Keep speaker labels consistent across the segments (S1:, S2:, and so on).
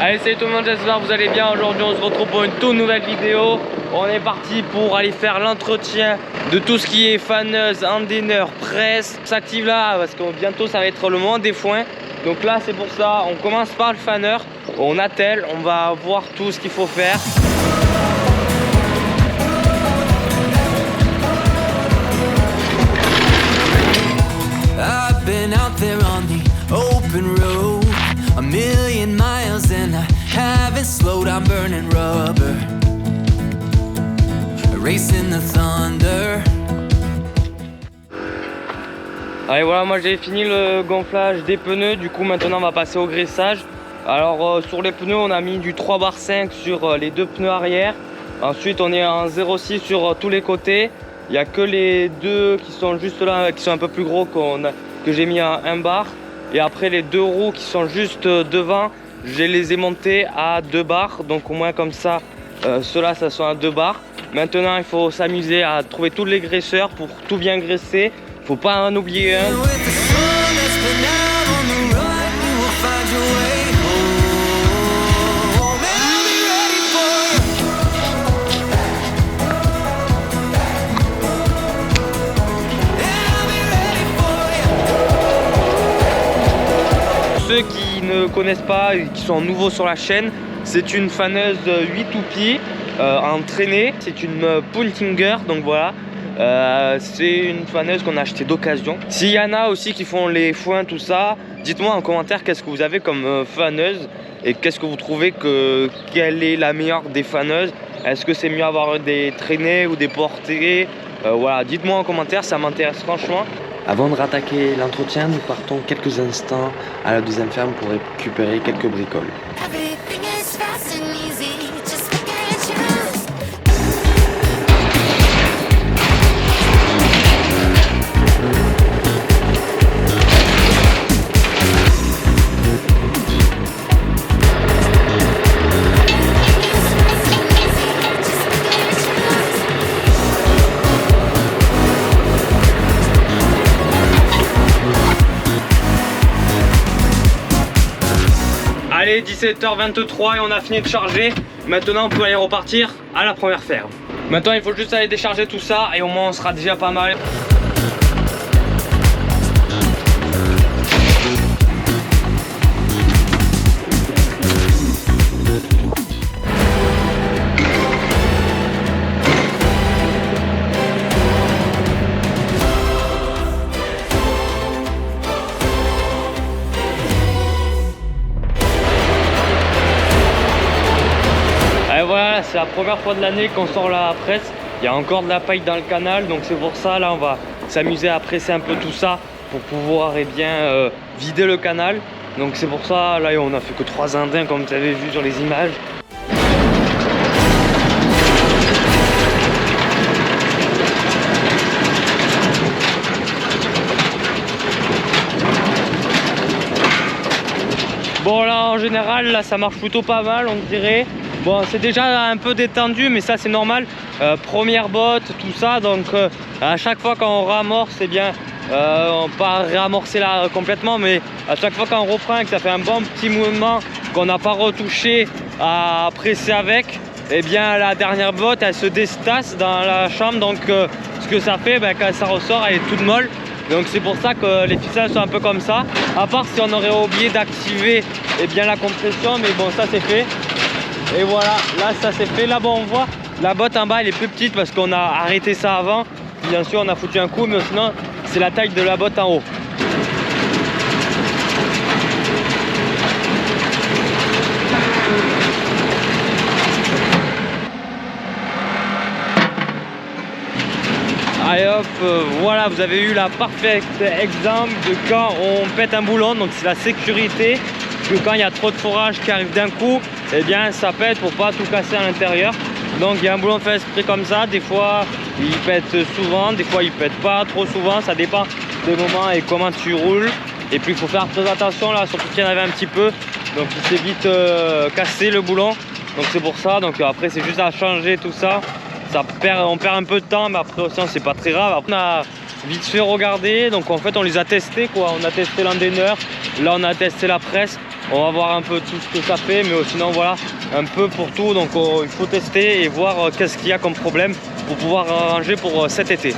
S1: Allez, salut tout le monde, j'espère que vous allez bien. Aujourd'hui on se retrouve pour une toute nouvelle vidéo. On est parti pour aller faire l'entretien de tout ce qui est faneuse, anteneur, presse. On s'active là parce que bientôt ça va être le moment des foins. Donc là c'est pour ça, on commence par le faneur, on attelle, on va voir tout ce qu'il faut faire.
S2: I've been out there on the open road, a million miles and I haven't slowed. I'm burning rubber, racing the thunder.
S1: Allez voilà, moi j'ai fini le gonflage des pneus, du coup maintenant on va passer au graissage. Alors sur les pneus on a mis du 3/5 sur les deux pneus arrière. Ensuite on est en 0,6 sur tous les côtés. Il n'y a que les deux qui sont juste là, qui sont un peu plus gros que j'ai mis à 1 bar. Et après les deux roues qui sont juste devant, je les ai montés à 2 bars. Donc au moins comme ça, ceux-là ça sont à 2 bars. Maintenant il faut s'amuser à trouver tous les graisseurs pour tout bien graisser. Il ne faut pas en oublier un. Ceux qui ne connaissent pas et qui sont nouveaux sur la chaîne, c'est une faneuse 8 toupies en traînée. C'est une Poultinger, donc voilà. C'est une faneuse qu'on a achetée d'occasion. S'il y en a aussi qui font les foins, tout ça, dites-moi en commentaire qu'est-ce que vous avez comme faneuse et qu'est-ce que vous trouvez quelle est la meilleure des faneuses. Est-ce que c'est mieux avoir des traînées ou des portées? Voilà, dites-moi en commentaire, ça m'intéresse franchement.
S3: Avant de rattaquer l'entretien, nous partons quelques instants à la deuxième ferme pour récupérer quelques bricoles.
S1: Allez, 17h23 et on a fini de charger. Maintenant on peut aller repartir à la première ferme. Maintenant il faut juste aller décharger tout ça et au moins on sera déjà pas mal. Voilà, c'est la première fois de l'année qu'on sort la presse. Il y a encore de la paille dans le canal, donc c'est pour ça là on va s'amuser à presser un peu tout ça pour pouvoir vider le canal. Donc c'est pour ça là on a fait que 3 indins comme vous avez vu sur les images. Bon là en général là ça marche plutôt pas mal on dirait. Bon c'est déjà un peu détendu mais ça c'est normal, première botte tout ça, donc à chaque fois quand on ramorce, eh bien on pas ramorcer là complètement, mais à chaque fois qu'on reprend et que ça fait un bon petit mouvement qu'on n'a pas retouché à presser avec, eh bien la dernière botte elle se déstasse dans la chambre, donc ce que ça fait quand ça ressort elle est toute molle. Donc c'est pour ça que les ficelles sont un peu comme ça, à part si on aurait oublié d'activer bien la compression, mais bon ça c'est fait. Et voilà, là ça c'est fait. Là bon on voit la botte en bas elle est plus petite parce qu'on a arrêté ça avant. Bien sûr on a foutu un coup, mais sinon c'est la taille de la botte en haut. Allez hop, voilà, vous avez eu la parfaite exemple de quand on pète un boulon, donc c'est la sécurité. Que quand il y a trop de fourrage qui arrive d'un coup, eh bien ça pète pour pas tout casser à l'intérieur. Donc il y a un boulon fait exprès comme ça, des fois il pète souvent, des fois il pète pas trop souvent, ça dépend des moments et comment tu roules. Et puis il faut faire très attention là, surtout qu'il y en avait un petit peu, donc il s'est vite cassé le boulon. Donc c'est pour ça, donc après c'est juste à changer tout ça. On perd un peu de temps, mais après aussi c'est pas très grave. Après on a vite fait regarder, donc en fait on les a testés quoi. On a testé l'endaineur, là on a testé la presse. On va voir un peu tout ce que ça fait, mais sinon voilà, un peu pour tout. Donc il faut tester et voir qu'est-ce qu'il y a comme problème pour pouvoir arranger pour cet été.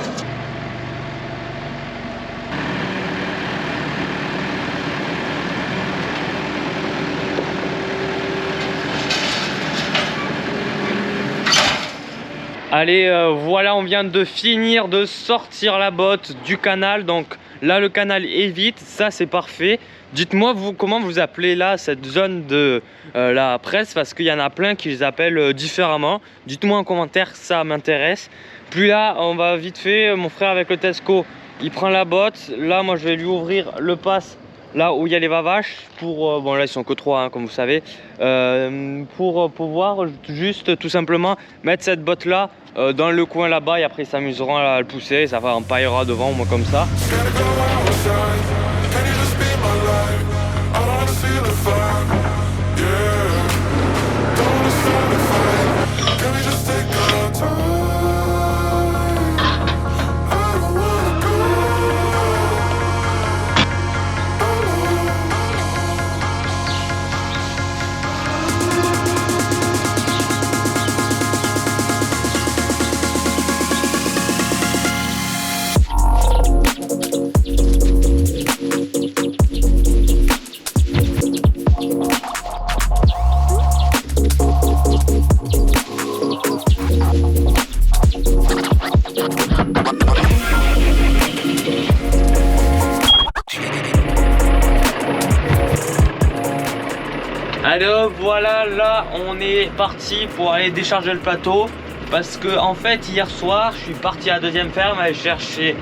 S1: Allez, voilà, on vient de finir de sortir la botte du canal. Donc là, le canal est vide, ça c'est parfait. Dites-moi, vous, comment vous appelez là cette zone de la presse, parce qu'il y en a plein qui les appellent différemment. Dites-moi en commentaire, ça m'intéresse. Puis là, on va vite fait, mon frère avec le Tesco, il prend la botte. Là, moi, je vais lui ouvrir le pass. Là où il y a les vavaches, pour, bon là ils sont que 3 hein, comme vous savez, pour pouvoir juste tout simplement mettre cette botte là dans le coin là-bas, et après ils s'amuseront à le pousser, ça va, on paillera devant moi comme ça. Alors voilà, là on est parti pour aller décharger le plateau, parce que en fait hier soir je suis parti à la deuxième ferme aller chercher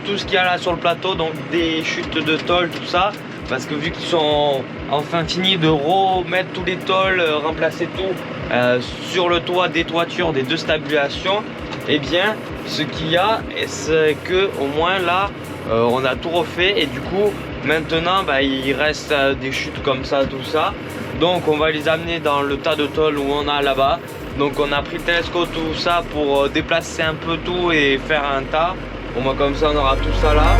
S1: tout ce qu'il y a là sur le plateau, donc des chutes de tôle, tout ça, parce que vu qu'ils sont enfin finis de remettre tous les tôles, remplacer tout sur le toit, des toitures, des deux stabilisations, ce qu'il y a c'est que au moins là on a tout refait, et du coup maintenant il reste des chutes comme ça, tout ça. Donc on va les amener dans le tas de tôle où on a là-bas. Donc on a pris le Tesco, tout ça pour déplacer un peu tout et faire un tas. Au moins comme ça on aura tout ça là.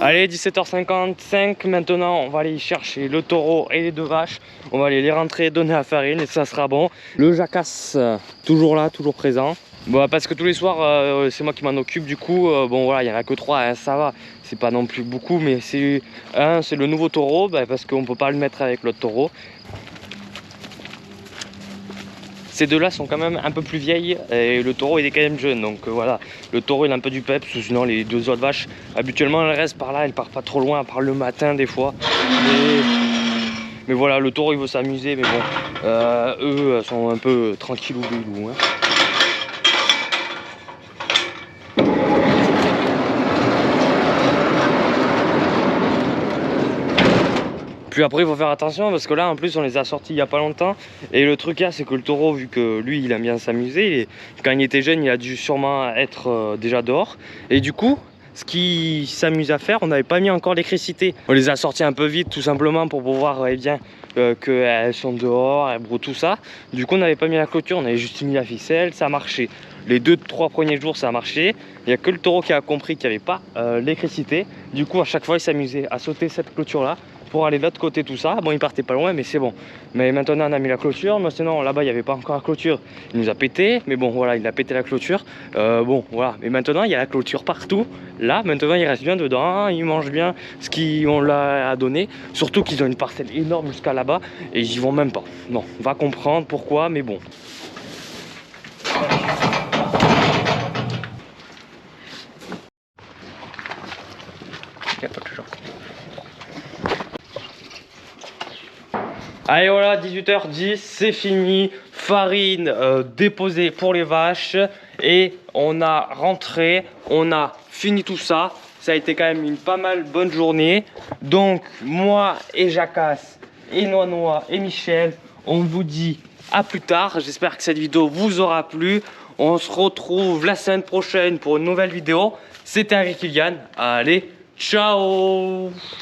S1: Allez, 17h55, maintenant on va aller chercher le taureau et les deux vaches. On va aller les rentrer, donner la farine et ça sera bon. Le jacasse, toujours là, toujours présent. Bon, parce que tous les soirs, c'est moi qui m'en occupe, du coup, bon voilà, il n'y en a que 3, hein, ça va. C'est pas non plus beaucoup, mais c'est le nouveau taureau, parce qu'on ne peut pas le mettre avec l'autre taureau. Ces deux-là sont quand même un peu plus vieilles et le taureau il est quand même jeune, donc voilà, le taureau il a un peu du peps, sinon les deux autres vaches habituellement elles restent par là, elles partent pas trop loin à part le matin des fois. Mais voilà, le taureau il veut s'amuser, mais bon, eux sont un peu tranquillou hein. Puis après il faut faire attention parce que là en plus on les a sortis il n'y a pas longtemps, et le truc là c'est que le taureau, vu que lui il aime bien s'amuser, quand il était jeune il a dû sûrement être déjà dehors, et du coup ce qu'ils s'amusent à faire, on n'avait pas mis encore l'électricité. On les a sortis un peu vite tout simplement pour pouvoir qu'elles sont dehors, elles broutent tout ça. Du coup on n'avait pas mis la clôture, on avait juste mis la ficelle, ça a marché. Les 2-3 premiers jours ça a marché. Il n'y a que le taureau qui a compris qu'il n'y avait pas l'électricité. Du coup à chaque fois il s'amusait à sauter cette clôture là pour aller de l'autre côté, tout ça. Bon, il partait pas loin, mais c'est bon. Mais maintenant, on a mis la clôture. Mais sinon, là-bas, il n'y avait pas encore la clôture. Il nous a pété, mais bon, voilà, il a pété la clôture. Bon, voilà. Mais maintenant, il y a la clôture partout. Là, maintenant, il reste bien dedans. Ils mangent bien ce qu'on leur a donné. Surtout qu'ils ont une parcelle énorme jusqu'à là-bas et ils y vont même pas. Non, on va comprendre pourquoi, mais bon. Il n'y a pas de genre. Allez voilà, 18h10, c'est fini. Farine déposée pour les vaches. Et on a rentré, on a fini tout ça. Ça a été quand même une pas mal bonne journée. Donc moi et Jacasse et Noix et Michel, on vous dit à plus tard. J'espère que cette vidéo vous aura plu. On se retrouve la semaine prochaine pour une nouvelle vidéo. C'était avec Kylian. Allez, ciao!